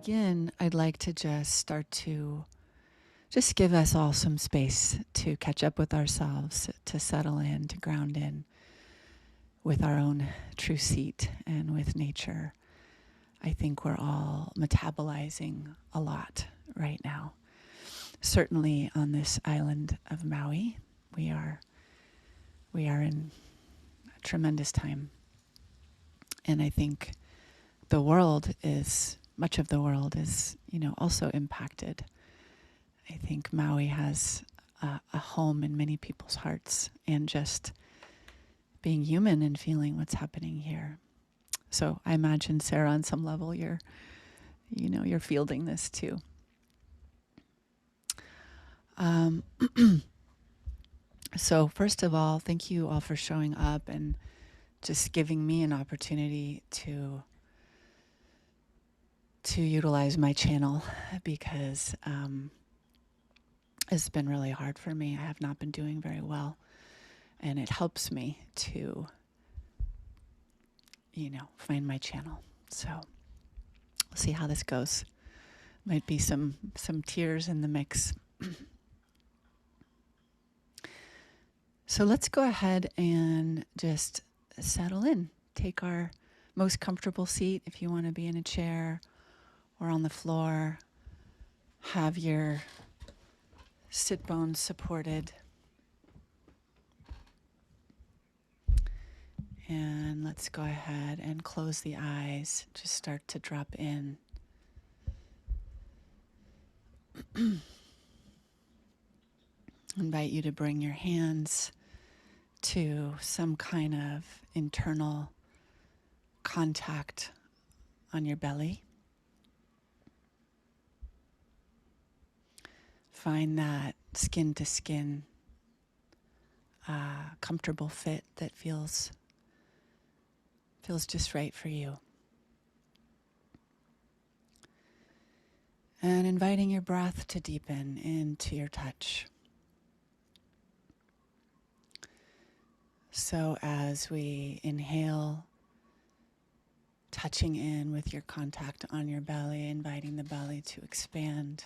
begin, I'd like to just start to just give us all some space to catch up with ourselves, to settle in, to ground in with our own true seat and with nature. I think we're all metabolizing a lot right now. Certainly on this island of Maui, we are in a tremendous time. And I think the world is, much of the world is, also impacted. I think Maui has a home in many people's hearts, and just being human and feeling what's happening here. So I imagine, Sarah, on some level, you're fielding this too. So first of all, thank you all for showing up and just giving me an opportunity to utilize my channel, because it's been really hard for me. I have not been doing very well, and it helps me to find my channel. So we'll see how this goes. Might be some tears in the mix. So let's go ahead and just settle in. Take our most comfortable seat if you want to be in a chair or on the floor. Have your sit bones supported. And let's go ahead and close the eyes. Just start to drop in. Invite you to bring your hands to some kind of internal contact on your belly. Find that skin to skin comfortable fit that feels just right for you. And inviting your breath to deepen into your touch. So as we inhale, touching in with your contact on your belly, inviting the belly to expand.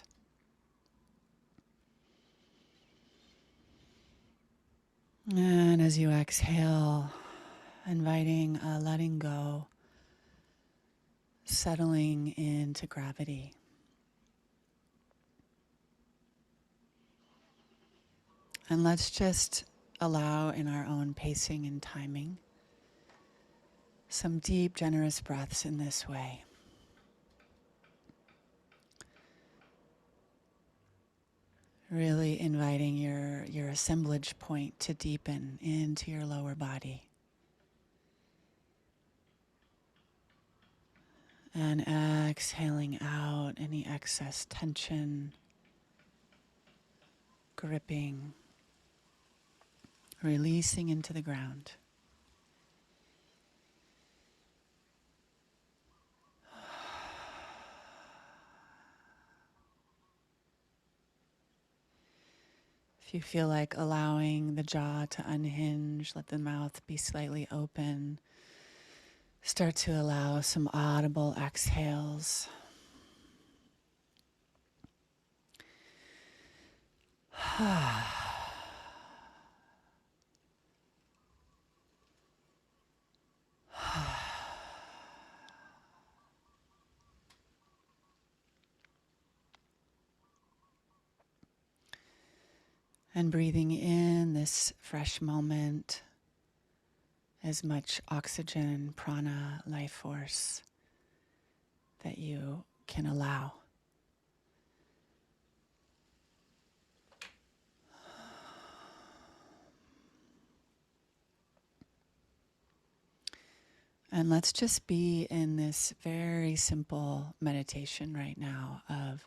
And as you exhale, inviting a letting go, settling into gravity. And let's just allow, in our own pacing and timing, some deep, generous breaths in this way. Really inviting your assemblage point to deepen into your lower body. And exhaling out any excess tension, gripping, releasing into the ground. If you feel like allowing the jaw to unhinge, let the mouth be slightly open. Start to allow some audible exhales. And breathing in this fresh moment, as much oxygen, prana, life force that you can allow. And let's just be in this very simple meditation right now of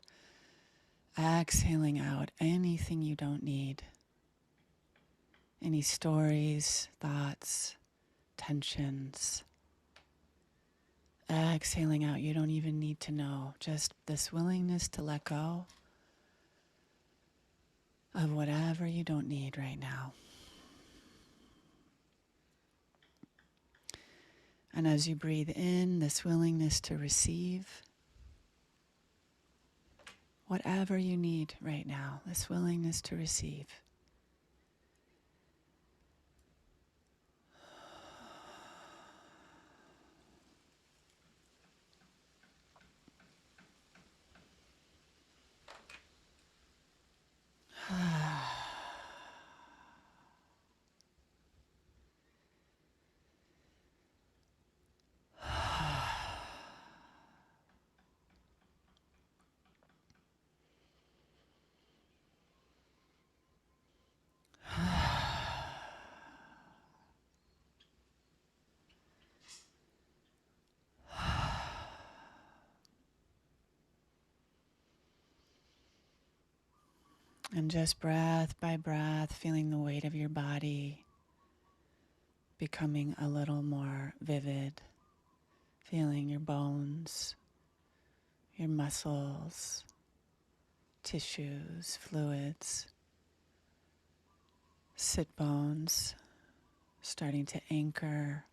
exhaling out anything you don't need. Any stories, thoughts, tensions. Exhaling out, you don't even need to know. Just this willingness to let go of whatever you don't need right now. And as you breathe in, this willingness to receive. whatever you need right now, this willingness to receive. And just breath by breath, feeling the weight of your body becoming a little more vivid, feeling your bones, your muscles, tissues, fluids, sit bones starting to anchor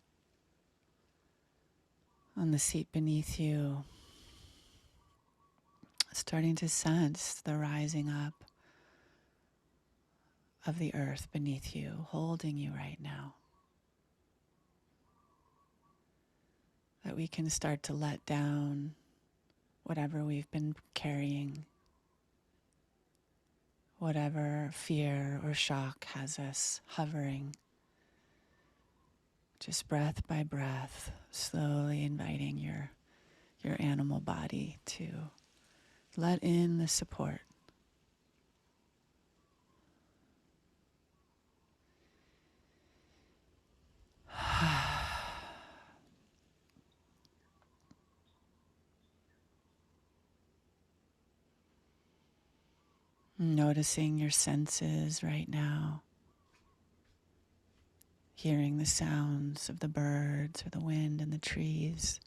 on the seat beneath you, starting to sense the rising up of the earth beneath you, holding you right now. That we can start to let down whatever we've been carrying, whatever fear or shock has us hovering. Just breath by breath, slowly inviting your animal body to let in the support. Noticing your senses right now, hearing the sounds of the birds or the wind in the trees,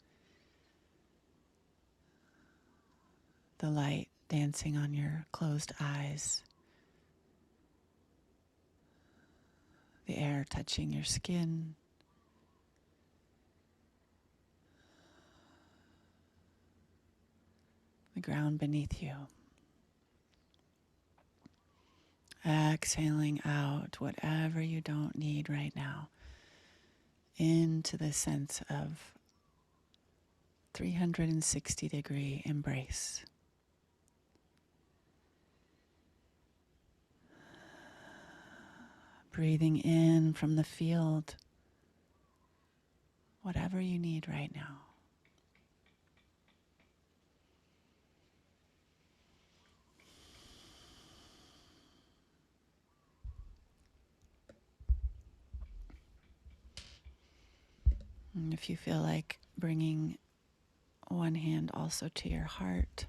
the light dancing on your closed eyes, the air touching your skin, the ground beneath you. Exhaling out whatever you don't need right now into the sense of 360-degree embrace. Breathing in from the field, whatever you need right now. And if you feel like bringing one hand also to your heart,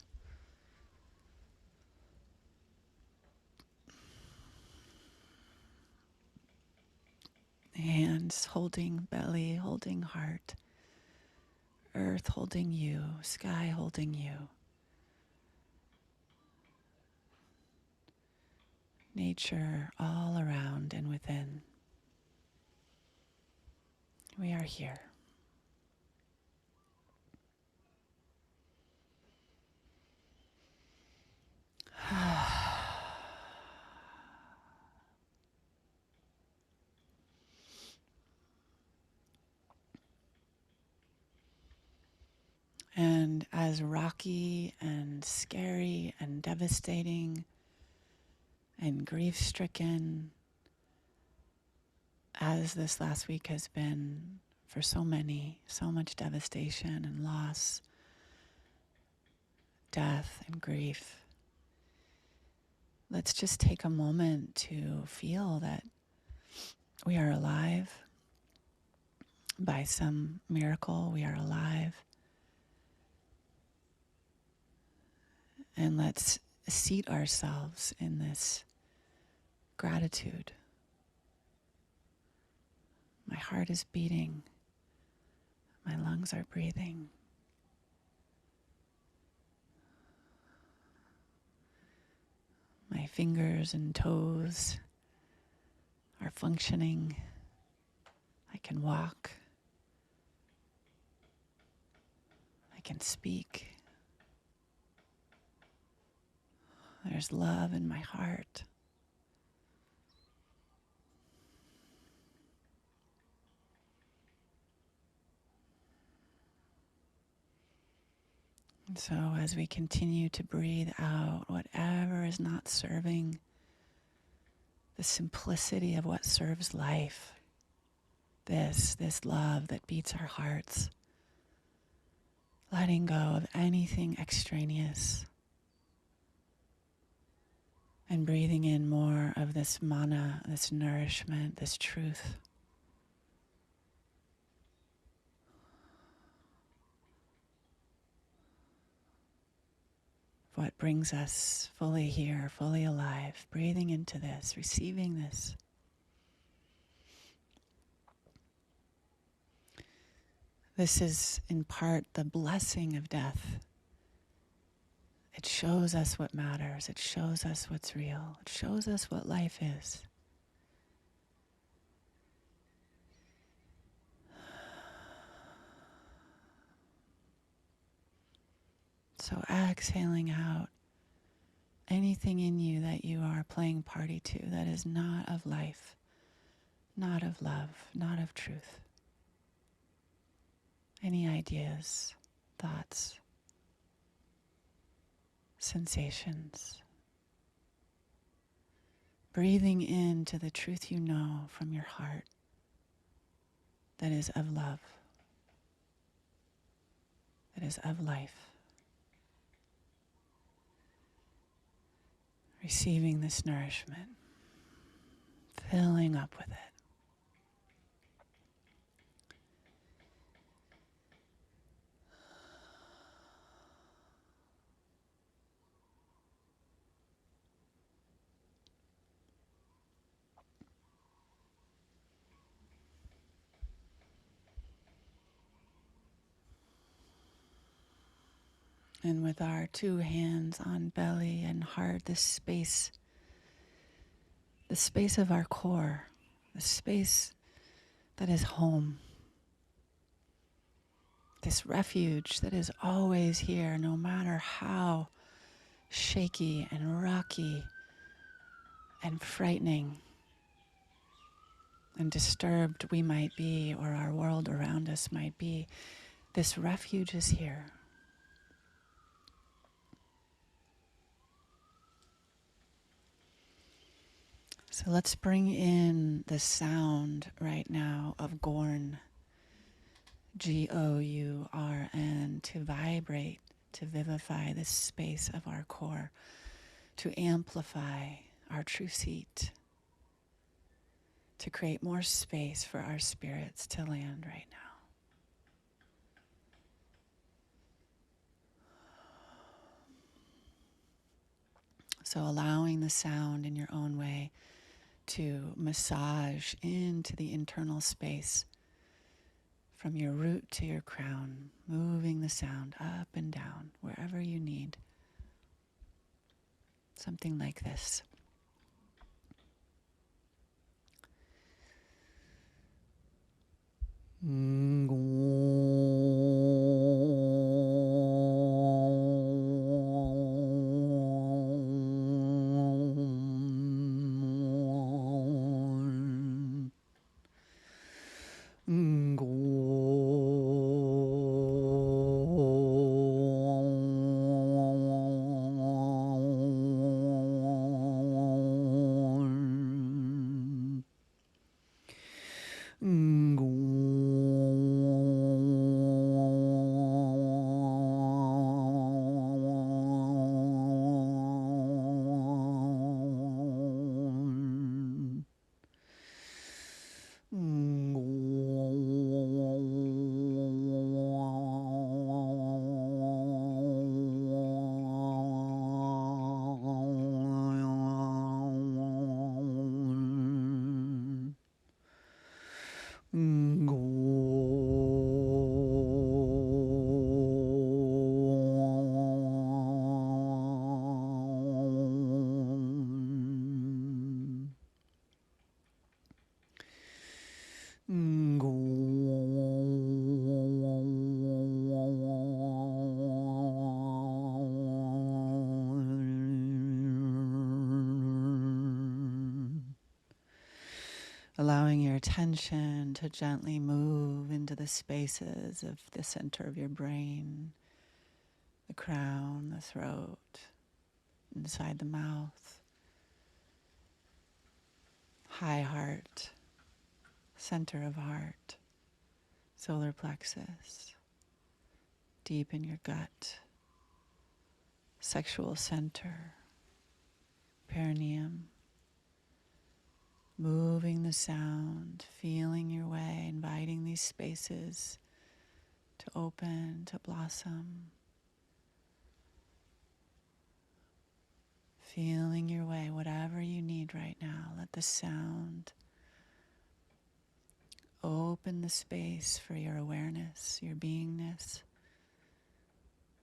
hands holding belly, holding heart, earth holding you, sky holding you, nature all around and within. We are here. And as rocky and scary and devastating and grief-stricken as this last week has been for so many, so much devastation and loss, death and grief, let's just take a moment to feel that we are alive. By some miracle, we are alive. And let's seat ourselves in this gratitude. My heart is beating. My lungs are breathing. My fingers and toes are functioning. I can walk. I can speak. There's love in my heart. And so as we continue to breathe out whatever is not serving the simplicity of what serves life, this love that beats our hearts, letting go of anything extraneous and breathing in more of this mana, this nourishment, this truth. What brings us fully here, fully alive, breathing into this, receiving this. This is in part the blessing of death. It shows us what matters. It shows us what's real. It shows us what life is. So exhaling out anything in you that you are playing party to that is not of life, not of love, not of truth. Any ideas, thoughts, sensations. Breathing into the truth you know from your heart that is of love, that is of life. Receiving this nourishment, filling up with it. And with our two hands on belly and heart, the space of our core, the space that is home, this refuge that is always here, no matter how shaky and rocky and frightening and disturbed we might be, or our world around us might be. This refuge is here. So let's bring in the sound right now of Gourn, Gourn, to vibrate, to vivify this space of our core, to amplify our true seat, to create more space for our spirits to land right now. So allowing the sound in your own way to massage into the internal space from your root to your crown, moving the sound up and down wherever you need. Something like this. allowing your attention to gently move into the spaces of the center of your brain, the crown, the throat, inside the mouth, high heart, center of heart, solar plexus, deep in your gut, sexual center, perineum. Moving the sound, feeling your way, inviting these spaces to open, to blossom. Feeling your way, whatever you need right now. Let the sound open the space for your awareness, your beingness,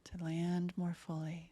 to land more fully.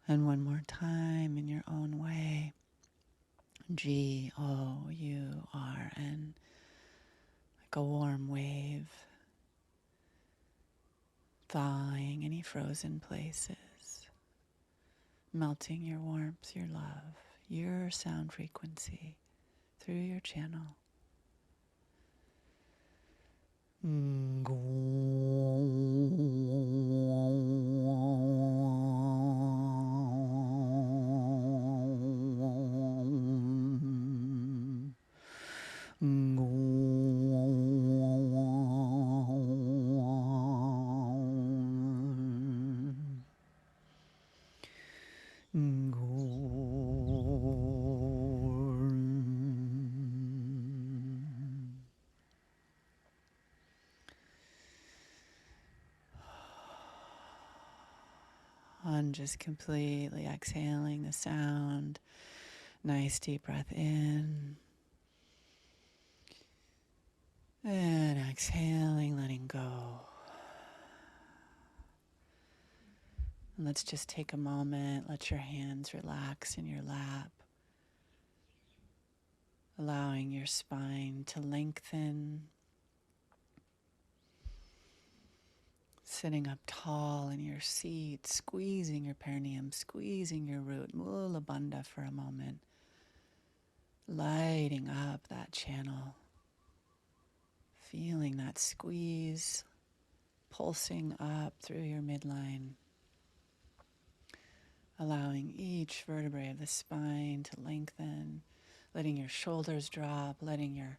And one more time in your own way. Gourn, like a warm wave, thawing any frozen places, melting your warmth, your love, your sound frequency through your channel. On just completely exhaling the sound. Nice deep breath in. And exhaling, letting go. And let's just take a moment. Let your hands relax in your lap. Allowing your spine to lengthen. Sitting up tall in your seat, squeezing your perineum, squeezing your root, mula bandha for a moment. Lighting up that channel. Feeling that squeeze, pulsing up through your midline. Allowing each vertebrae of the spine to lengthen, letting your shoulders drop, letting your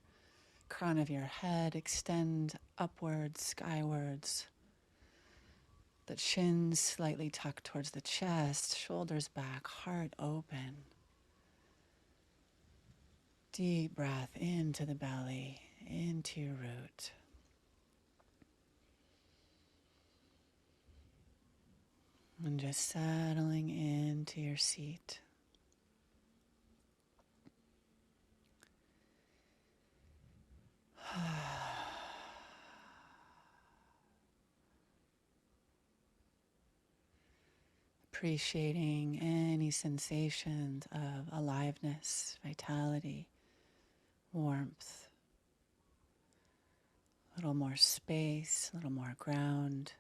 crown of your head extend upwards, skywards. The chin slightly tucked towards the chest, shoulders back, heart open. Deep breath into the belly, into your root. And just settling into your seat. Appreciating any sensations of aliveness, vitality, warmth, a little more space, a little more ground.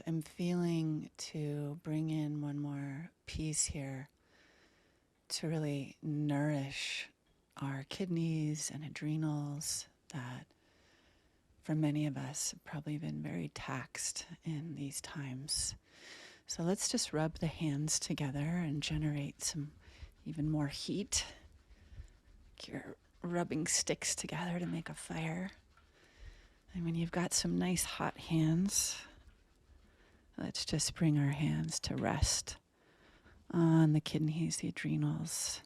And I'm feeling to bring in one more piece here to really nourish our kidneys and adrenals that for many of us have probably been very taxed in these times. So let's just rub the hands together and generate some even more heat. You're rubbing sticks together to make a fire. And when you've got some nice hot hands, let's just bring our hands to rest on the kidneys, the adrenals,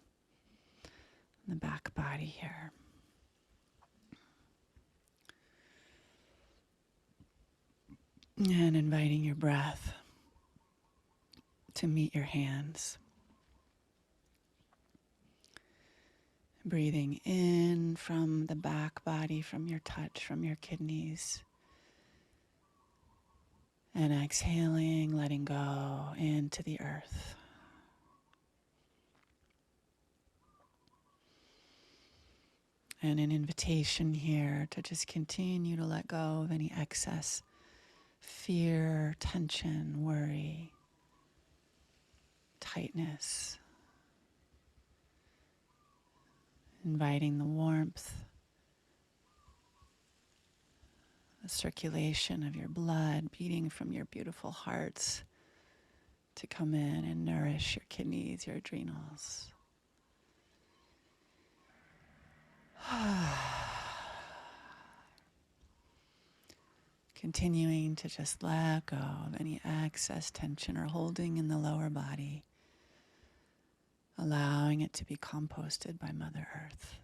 and the back body here. And inviting your breath to meet your hands. Breathing in from the back body, from your touch, from your kidneys. And exhaling, letting go into the earth. And an invitation here to just continue to let go of any excess fear, tension, worry, tightness. Inviting the warmth, the circulation of your blood beating from your beautiful hearts to come in and nourish your kidneys, your adrenals. Continuing to just let go of any excess tension or holding in the lower body, allowing it to be composted by Mother Earth.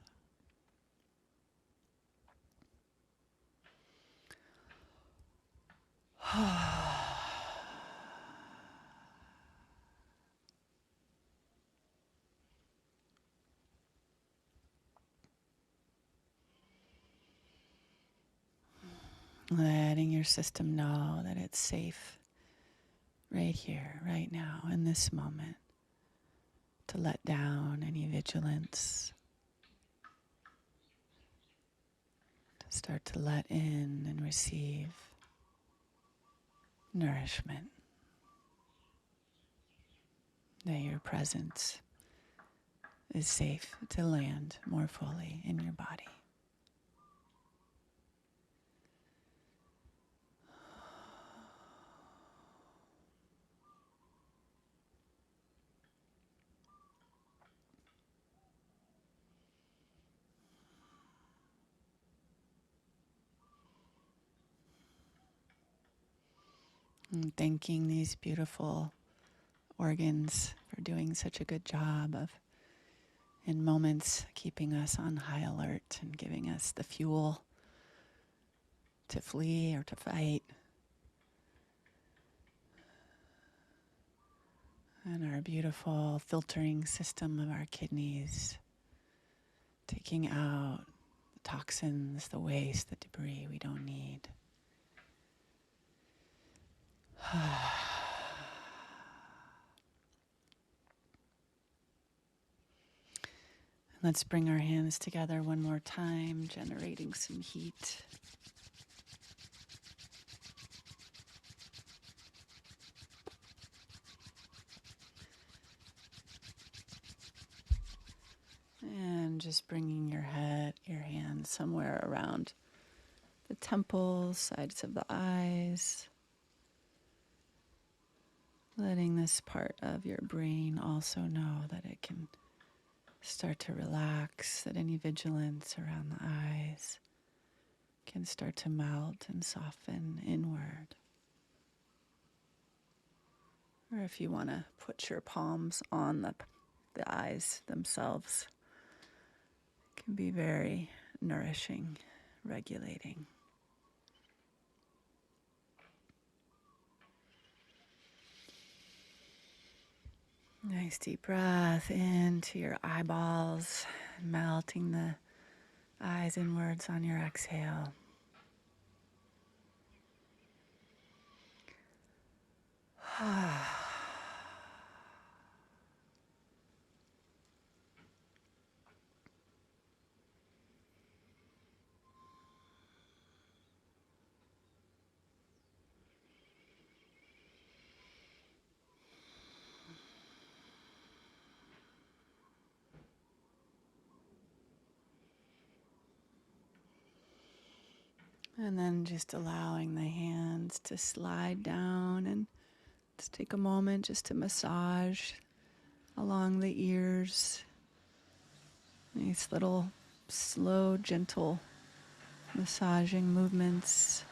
Letting your system know that it's safe right here, right now, in this moment, to let down any vigilance, to start to let in and receive nourishment, that your presence is safe to land more fully in your body. And thanking these beautiful organs for doing such a good job of, in moments, keeping us on high alert and giving us the fuel to flee or to fight. And our beautiful filtering system of our kidneys, taking out the toxins, the waste, the debris we don't need. Let's bring our hands together one more time, generating some heat. And just bringing your hands somewhere around the temples, sides of the eyes. Letting this part of your brain also know that it can start to relax, that any vigilance around the eyes can start to melt and soften inward. Or if you want to put your palms on the eyes themselves, it can be very nourishing, regulating. Nice deep breath into your eyeballs, melting the eyes inwards on your exhale. And then just allowing the hands to slide down, and let's take a moment just to massage along the ears. These little slow, gentle massaging movements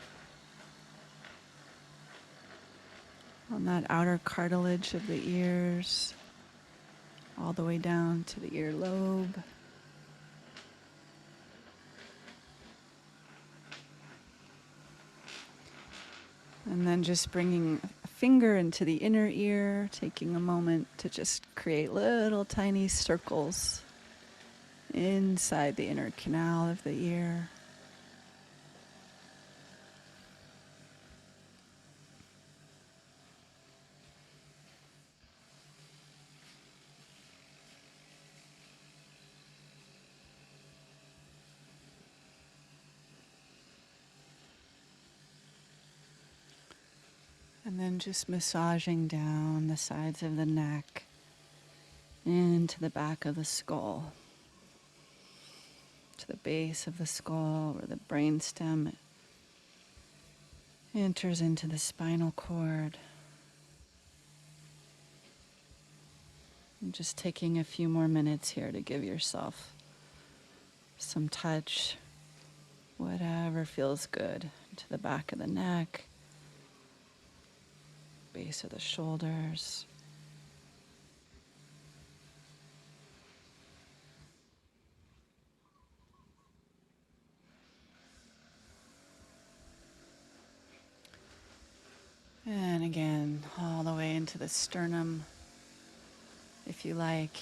on that outer cartilage of the ears, all the way down to the earlobe. And then just bringing a finger into the inner ear, taking a moment to just create little tiny circles inside the inner canal of the ear. And then just massaging down the sides of the neck into the back of the skull, to the base of the skull where the brainstem enters into the spinal cord. And just taking a few more minutes here to give yourself some touch, whatever feels good, to the back of the neck, base of the shoulders. And again, all the way into the sternum, if you like.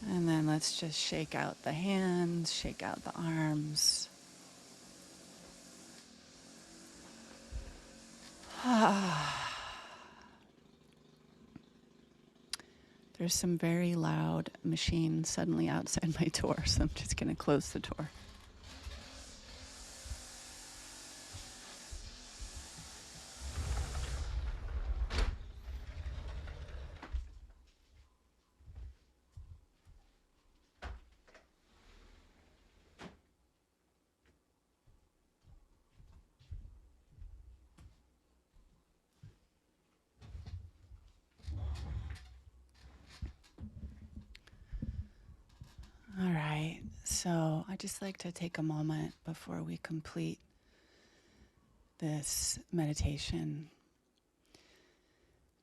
And then let's just shake out the hands, shake out the arms. There's some very loud machines suddenly outside my door, so I'm just going to close the door. All right, so I just like to take a moment before we complete this meditation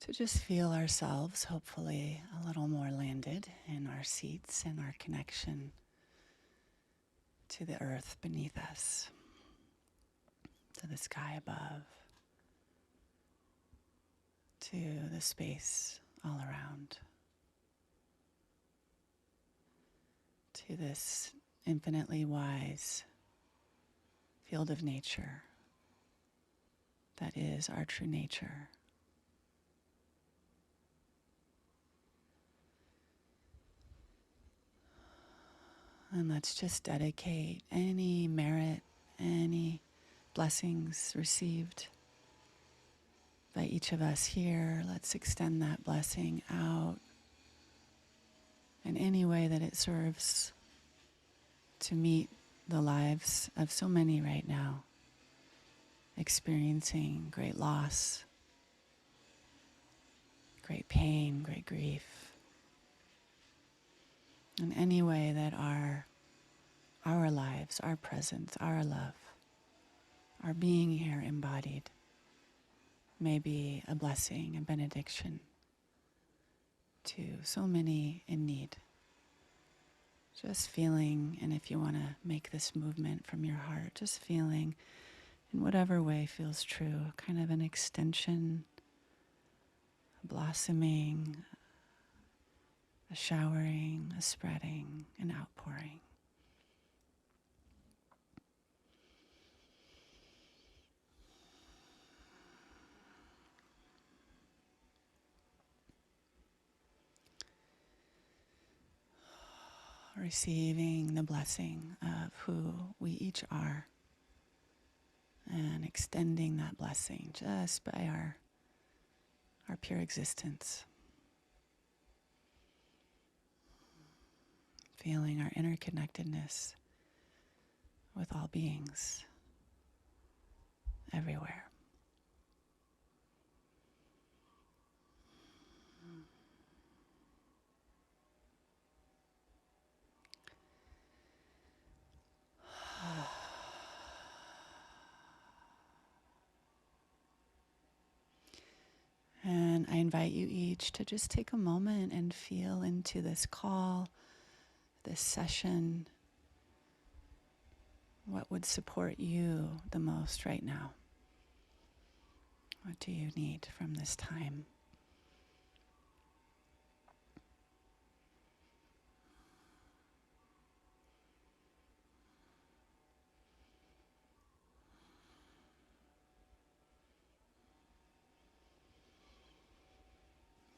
to just feel ourselves, hopefully, a little more landed in our seats and our connection to the earth beneath us, to the sky above, to the space all around, to this infinitely wise field of nature that is our true nature. And let's just dedicate any merit, any blessings received by each of us here. Let's extend that blessing out in any way that it serves to meet the lives of so many right now, experiencing great loss, great pain, great grief. In any way that our lives, our presence, our love, our being here embodied may be a blessing, a benediction to so many in need. Just feeling, and if you want to make this movement from your heart, just feeling in whatever way feels true, kind of an extension, a blossoming, a showering, a spreading, an outpouring. Receiving the blessing of who we each are and extending that blessing just by our pure existence. feeling our interconnectedness with all beings everywhere. And I invite you each to just take a moment and feel into this call, this session. What would support you the most right now? What do you need from this time?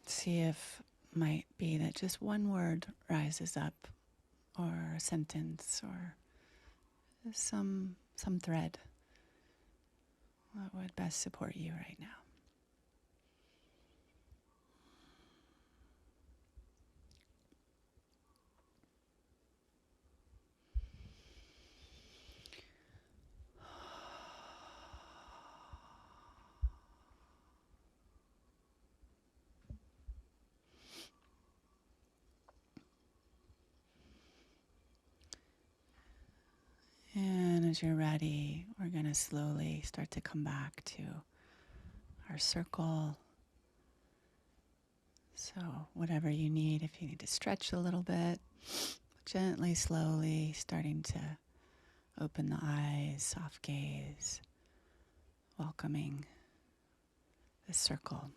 See if might be that just one word rises up, or a sentence, or some thread. What would best support you right now? And as you're ready, we're going to slowly start to come back to our circle. So whatever you need, if you need to stretch a little bit, gently, slowly, starting to open the eyes, soft gaze, welcoming the circle.